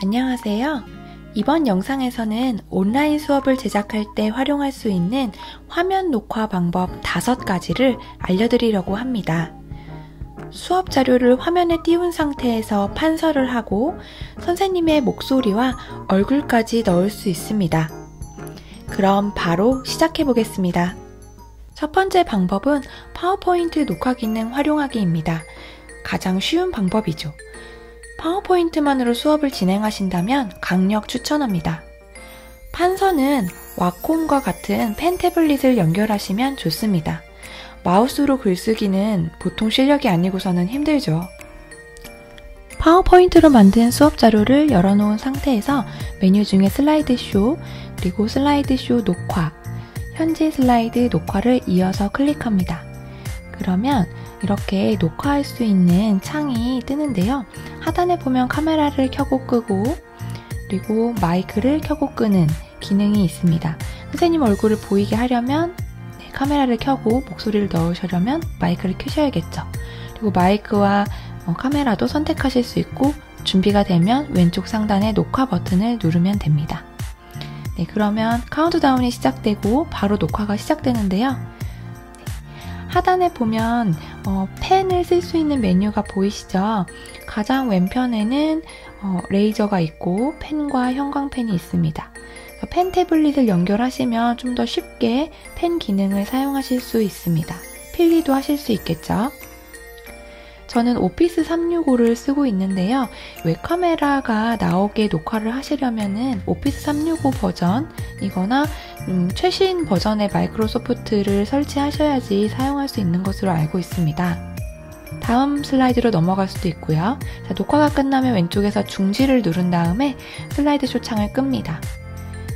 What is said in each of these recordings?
안녕하세요. 이번 영상에서는 온라인 수업을 제작할 때 활용할 수 있는 화면 녹화 방법 5가지를 알려드리려고 합니다. 수업 자료를 화면에 띄운 상태에서 판서를 하고 선생님의 목소리와 얼굴까지 넣을 수 있습니다. 그럼 바로 시작해 보겠습니다. 첫 번째 방법은 파워포인트 녹화 기능 활용하기입니다. 가장 쉬운 방법이죠. 파워포인트만으로 수업을 진행하신다면 강력 추천합니다. 판서는 와콤과 같은 펜 태블릿을 연결하시면 좋습니다. 마우스로 글쓰기는 보통 실력이 아니고서는 힘들죠. 파워포인트로 만든 수업 자료를 열어놓은 상태에서 메뉴 중에 슬라이드 쇼, 그리고 슬라이드 쇼 녹화, 현재 슬라이드 녹화를 이어서 클릭합니다. 그러면 이렇게 녹화할 수 있는 창이 뜨는데요. 하단에 보면 카메라를 켜고 끄고 그리고 마이크를 켜고 끄는 기능이 있습니다. 선생님 얼굴을 보이게 하려면 카메라를 켜고 목소리를 넣으시려면 마이크를 켜셔야겠죠. 그리고 마이크와 카메라도 선택하실 수 있고 준비가 되면 왼쪽 상단의 녹화 버튼을 누르면 됩니다. 네, 그러면 카운트다운이 시작되고 바로 녹화가 시작되는데요. 하단에 보면 펜을 쓸 수 있는 메뉴가 보이시죠? 가장 왼편에는 레이저가 있고 펜과 형광펜이 있습니다. 펜 태블릿을 연결하시면 좀 더 쉽게 펜 기능을 사용하실 수 있습니다. 필기도 하실 수 있겠죠? 저는 오피스 365를 쓰고 있는데요. 웹카메라가 나오게 녹화를 하시려면은 오피스 365 버전이거나 최신 버전의 마이크로소프트를 설치하셔야지 사용할 수 있는 것으로 알고 있습니다. 다음 슬라이드로 넘어갈 수도 있고요. 자, 녹화가 끝나면 왼쪽에서 중지를 누른 다음에 슬라이드 쇼 창을 끕니다.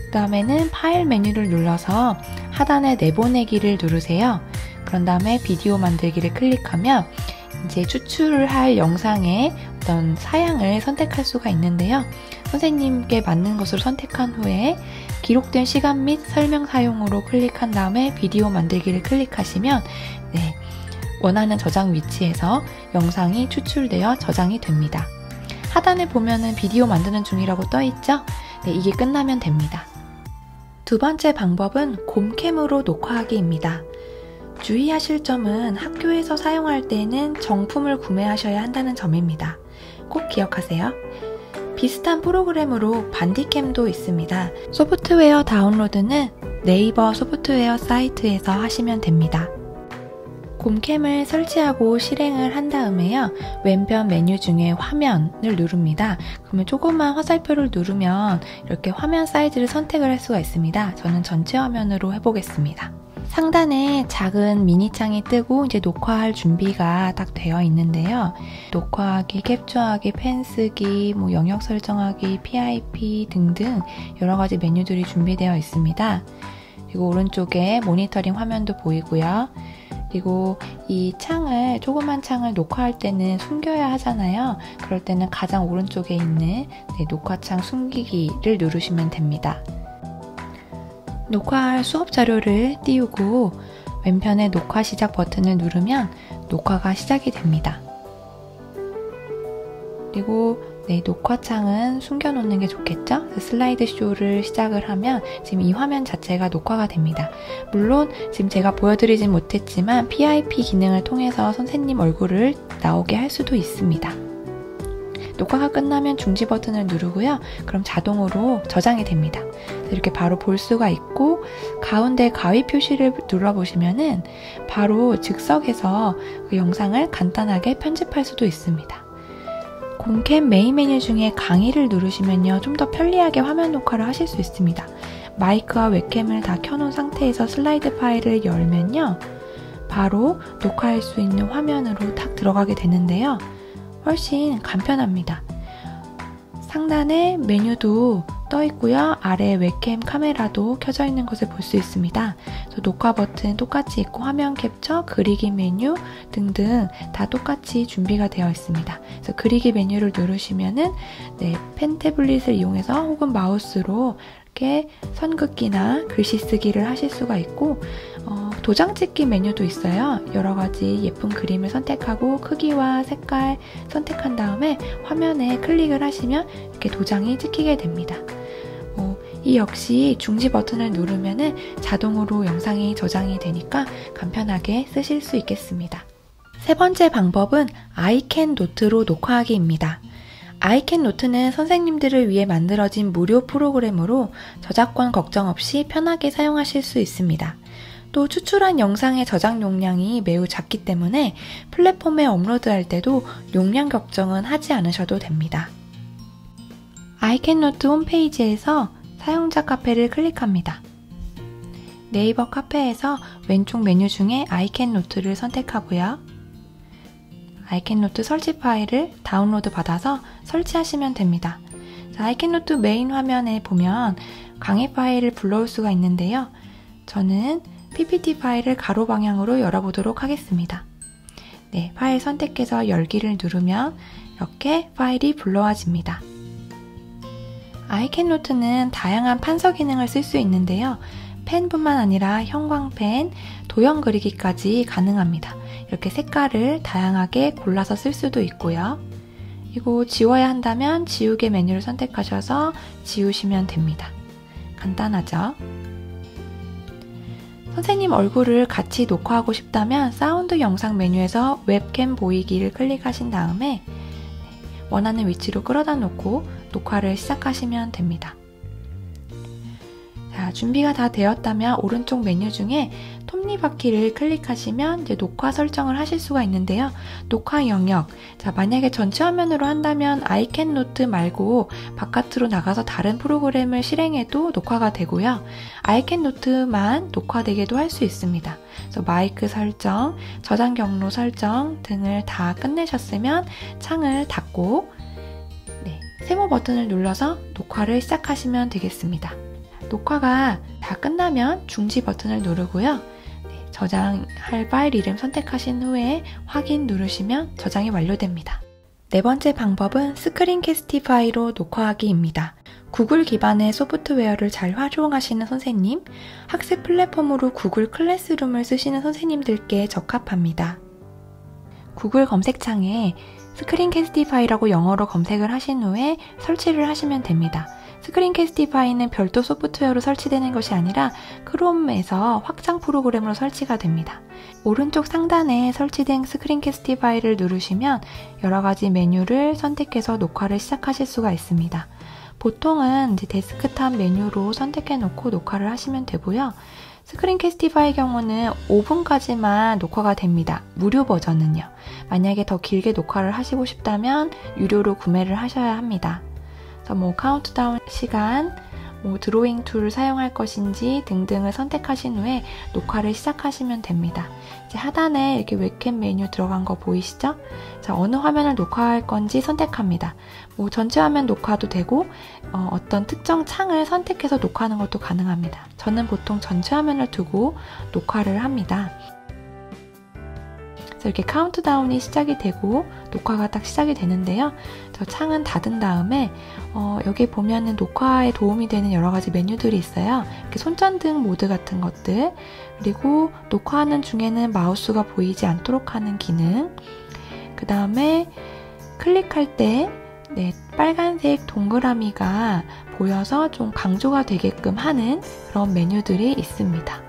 그 다음에는 파일 메뉴를 눌러서 하단에 내보내기를 누르세요. 그런 다음에 비디오 만들기를 클릭하면 이제 추출을 할 영상의 어떤 사양을 선택할 수가 있는데요. 선생님께 맞는 것으로 선택한 후에 기록된 시간 및 설명 사용으로 클릭한 다음에 비디오 만들기를 클릭하시면 원하는 저장 위치에서 영상이 추출되어 저장이 됩니다. 하단에 보면은 비디오 만드는 중이라고 떠 있죠? 이게 끝나면 됩니다. 두 번째 방법은 곰캠으로 녹화하기입니다. 주의하실 점은 학교에서 사용할 때는 정품을 구매하셔야 한다는 점입니다. 꼭 기억하세요. 비슷한 프로그램으로 반디캠도 있습니다. 소프트웨어 다운로드는 네이버 소프트웨어 사이트에서 하시면 됩니다. 곰캠을 설치하고 실행을 한 다음에요. 왼편 메뉴 중에 화면을 누릅니다. 그러면 조그만 화살표를 누르면 이렇게 화면 사이즈를 선택을 할 수가 있습니다. 저는 전체 화면으로 해보겠습니다. 상단에 작은 미니 창이 뜨고 이제 녹화할 준비가 딱 되어 있는데요. 녹화하기, 캡처하기, 펜 쓰기, 영역 설정하기, PIP 등등 여러 가지 메뉴들이 준비되어 있습니다. 그리고 오른쪽에 모니터링 화면도 보이고요. 그리고 이 창을, 조그만 창을 녹화할 때는 숨겨야 하잖아요. 그럴 때는 가장 오른쪽에 있는 녹화창 숨기기를 누르시면 됩니다. 녹화할 수업 자료를 띄우고 왼편에 녹화 시작 버튼을 누르면 녹화가 시작이 됩니다. 그리고 녹화창은 숨겨놓는 게 좋겠죠? 슬라이드 쇼를 시작을 하면 지금 이 화면 자체가 녹화가 됩니다. 물론 지금 제가 보여드리진 못했지만 PIP 기능을 통해서 선생님 얼굴을 나오게 할 수도 있습니다. 녹화가 끝나면 중지 버튼을 누르고요. 그럼 자동으로 저장이 됩니다. 이렇게 바로 볼 수가 있고 가운데 가위 표시를 눌러보시면은 바로 즉석에서 그 영상을 간단하게 편집할 수도 있습니다. 곰캠 메인 메뉴 중에 강의를 누르시면요. 좀 더 편리하게 화면 녹화를 하실 수 있습니다. 마이크와 웹캠을 다 켜놓은 상태에서 슬라이드 파일을 열면요. 바로 녹화할 수 있는 화면으로 탁 들어가게 되는데요. 훨씬 간편합니다. 상단에 메뉴도 떠 있고요. 아래 웹캠 카메라도 켜져 있는 것을 볼 수 있습니다. 녹화 버튼 똑같이 있고 화면 캡처, 그리기 메뉴 등등 다 똑같이 준비가 되어 있습니다. 그래서 그리기 메뉴를 누르시면은 펜 태블릿을 이용해서 혹은 마우스로 이렇게 선긋기나 글씨 쓰기를 하실 수가 있고 도장 찍기 메뉴도 있어요. 여러 가지 예쁜 그림을 선택하고 크기와 색깔 선택한 다음에 화면에 클릭을 하시면 이렇게 도장이 찍히게 됩니다. 이 역시 중지 버튼을 누르면 자동으로 영상이 저장이 되니까 간편하게 쓰실 수 있겠습니다. 세 번째 방법은 아이캔노트로 녹화하기입니다. 아이캔노트는 선생님들을 위해 만들어진 무료 프로그램으로 저작권 걱정 없이 편하게 사용하실 수 있습니다. 또 추출한 영상의 저장 용량이 매우 작기 때문에 플랫폼에 업로드할 때도 용량 걱정은 하지 않으셔도 됩니다. 아이캔노트 홈페이지에서 사용자 카페를 클릭합니다. 네이버 카페에서 왼쪽 메뉴 중에 아이캔노트를 선택하고요. 아이캔노트 설치 파일을 다운로드 받아서 설치하시면 됩니다. 아이캔노트 메인 화면에 보면 강의 파일을 불러올 수가 있는데요. 저는 PPT 파일을 가로 방향으로 열어보도록 하겠습니다. 네, 파일 선택해서 열기를 누르면 이렇게 파일이 불러와집니다. 아이캔노트는 다양한 판서 기능을 쓸 수 있는데요. 펜뿐만 아니라 형광펜, 도형 그리기까지 가능합니다. 이렇게 색깔을 다양하게 골라서 쓸 수도 있고요. 그리고 지워야 한다면 지우개 메뉴를 선택하셔서 지우시면 됩니다. 간단하죠? 선생님 얼굴을 같이 녹화하고 싶다면 사운드 영상 메뉴에서 웹캠 보이기를 클릭하신 다음에 원하는 위치로 끌어다 놓고 녹화를 시작하시면 됩니다. 자, 준비가 다 되었다면 오른쪽 메뉴 중에 톱니바퀴를 클릭하시면 이제 녹화 설정을 하실 수가 있는데요. 녹화 영역. 자, 만약에 전체 화면으로 한다면 아이캔노트 말고 바깥으로 나가서 다른 프로그램을 실행해도 녹화가 되고요. 아이캔노트만 녹화되게도 할 수 있습니다. 그래서 마이크 설정, 저장 경로 설정 등을 다 끝내셨으면 창을 닫고 세모 버튼을 눌러서 녹화를 시작하시면 되겠습니다. 녹화가 다 끝나면 중지 버튼을 누르고요. 저장할 파일 이름 선택하신 후에 확인 누르시면 저장이 완료됩니다. 네 번째 방법은 스크린캐스티파이로 녹화하기입니다. 구글 기반의 소프트웨어를 잘 활용하시는 선생님, 학습 플랫폼으로 구글 클래스룸을 쓰시는 선생님들께 적합합니다. 구글 검색창에 스크린캐스티파이라고 영어로 검색을 하신 후에 설치를 하시면 됩니다. 스크린캐스티파이는 별도 소프트웨어로 설치되는 것이 아니라 크롬에서 확장 프로그램으로 설치가 됩니다. 오른쪽 상단에 설치된 스크린캐스티파이를 누르시면 여러 가지 메뉴를 선택해서 녹화를 시작하실 수가 있습니다. 보통은 이제 데스크탑 메뉴로 선택해 놓고 녹화를 하시면 되고요. 스크린캐스티파이 경우는 5분까지만 녹화가 됩니다. 무료 버전은요. 만약에 더 길게 녹화를 하시고 싶다면 유료로 구매를 하셔야 합니다. 그래서 카운트다운 시간, 드로잉 툴을 사용할 것인지 등등을 선택하신 후에 녹화를 시작하시면 됩니다. 이제 하단에 이렇게 웹캠 메뉴 들어간 거 보이시죠? 자, 어느 화면을 녹화할 건지 선택합니다. 전체 화면 녹화도 되고 어떤 특정 창을 선택해서 녹화하는 것도 가능합니다. 저는 보통 전체 화면을 두고 녹화를 합니다. 그래서 이렇게 카운트다운이 시작이 되고 녹화가 딱 시작이 되는데요. 저 창은 닫은 다음에 여기 보면은 녹화에 도움이 되는 여러 가지 메뉴들이 있어요. 이렇게 손전등 모드 같은 것들, 그리고 녹화하는 중에는 마우스가 보이지 않도록 하는 기능, 그 다음에 클릭할 때 빨간색 동그라미가 보여서 좀 강조가 되게끔 하는 그런 메뉴들이 있습니다.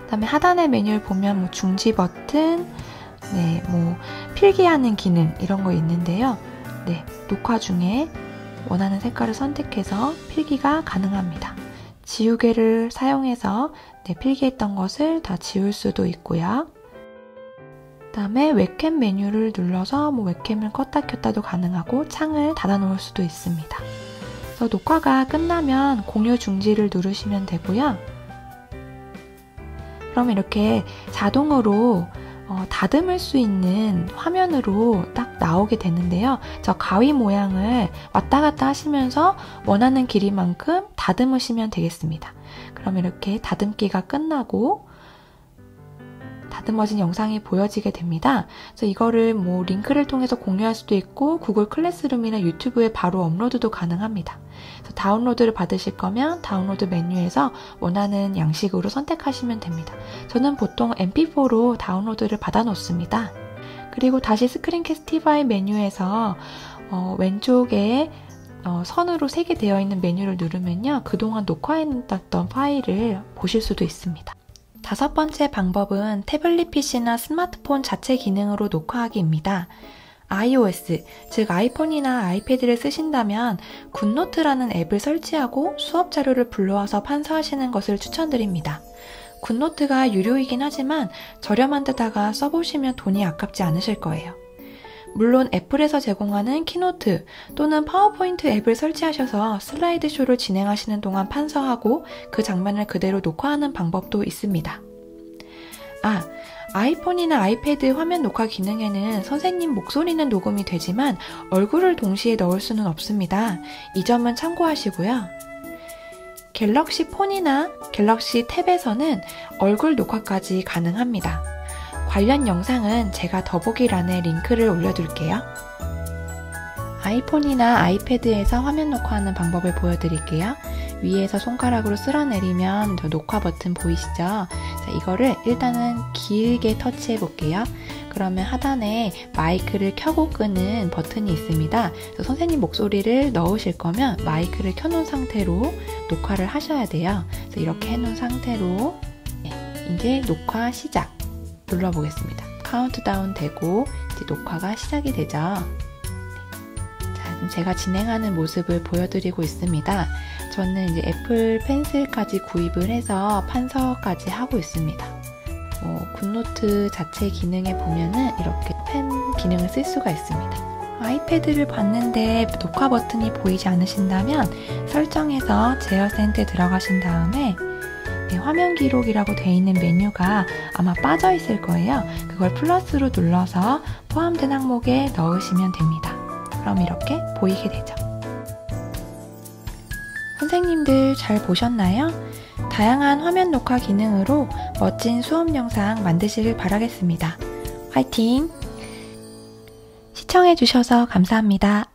그 다음에 하단의 메뉴를 보면 중지 버튼, 필기하는 기능 이런 거 있는데요. 녹화 중에 원하는 색깔을 선택해서 필기가 가능합니다. 지우개를 사용해서 필기했던 것을 다 지울 수도 있고요. 그 다음에 웹캠 메뉴를 눌러서 웹캠을 껐다 켰다도 가능하고 창을 닫아 놓을 수도 있습니다. 그래서 녹화가 끝나면 공유 중지를 누르시면 되고요. 그럼 이렇게 자동으로 다듬을 수 있는 화면으로 딱 나오게 되는데요. 저 가위 모양을 왔다 갔다 하시면서 원하는 길이만큼 다듬으시면 되겠습니다. 그럼 이렇게 다듬기가 끝나고 다듬어진 영상이 보여지게 됩니다. 그래서 이거를 뭐 링크를 통해서 공유할 수도 있고 구글 클래스룸이나 유튜브에 바로 업로드도 가능합니다. 그래서 다운로드를 받으실 거면 다운로드 메뉴에서 원하는 양식으로 선택하시면 됩니다. 저는 보통 mp4로 다운로드를 받아 놓습니다. 그리고 다시 스크린캐스티파이 메뉴에서 왼쪽에 선으로 3개 되어 있는 메뉴를 누르면요, 그동안 녹화해놨던 파일을 보실 수도 있습니다. 5번째 방법은 태블릿 PC나 스마트폰 자체 기능으로 녹화하기입니다. iOS, 즉 아이폰이나 아이패드를 쓰신다면 굿노트라는 앱을 설치하고 수업 자료를 불러와서 판서하시는 것을 추천드립니다. 굿노트가 유료이긴 하지만 저렴한 데다가 써보시면 돈이 아깝지 않으실 거예요. 물론 애플에서 제공하는 키노트 또는 파워포인트 앱을 설치하셔서 슬라이드쇼를 진행하시는 동안 판서하고 그 장면을 그대로 녹화하는 방법도 있습니다. 아이폰이나 아이패드 화면 녹화 기능에는 선생님 목소리는 녹음이 되지만 얼굴을 동시에 넣을 수는 없습니다. 이 점은 참고하시고요. 갤럭시 폰이나 갤럭시 탭에서는 얼굴 녹화까지 가능합니다. 관련 영상은 제가 더보기란에 링크를 올려둘게요. 아이폰이나 아이패드에서 화면 녹화하는 방법을 보여드릴게요. 위에서 손가락으로 쓸어내리면 저 녹화 버튼 보이시죠? 자, 이거를 일단은 길게 터치해 볼게요. 그러면 하단에 마이크를 켜고 끄는 버튼이 있습니다. 그래서 선생님 목소리를 넣으실 거면 마이크를 켜놓은 상태로 녹화를 하셔야 돼요. 그래서 이렇게 해놓은 상태로 이제 녹화 시작 눌러보겠습니다. 카운트다운 되고 이제 녹화가 시작이 되죠. 자, 제가 진행하는 모습을 보여드리고 있습니다. 저는 이제 애플 펜슬까지 구입을 해서 판서까지 하고 있습니다. 굿노트 자체 기능에 보면은 이렇게 펜 기능을 쓸 수가 있습니다. 아이패드를 봤는데 녹화 버튼이 보이지 않으신다면 설정에서 제어센트에 들어가신 다음에 화면 기록이라고 되어 있는 메뉴가 아마 빠져 있을 거예요. 그걸 플러스로 눌러서 포함된 항목에 넣으시면 됩니다. 그럼 이렇게 보이게 되죠. 선생님들 잘 보셨나요? 다양한 화면 녹화 기능으로 멋진 수업 영상 만드시길 바라겠습니다. 화이팅! 시청해주셔서 감사합니다.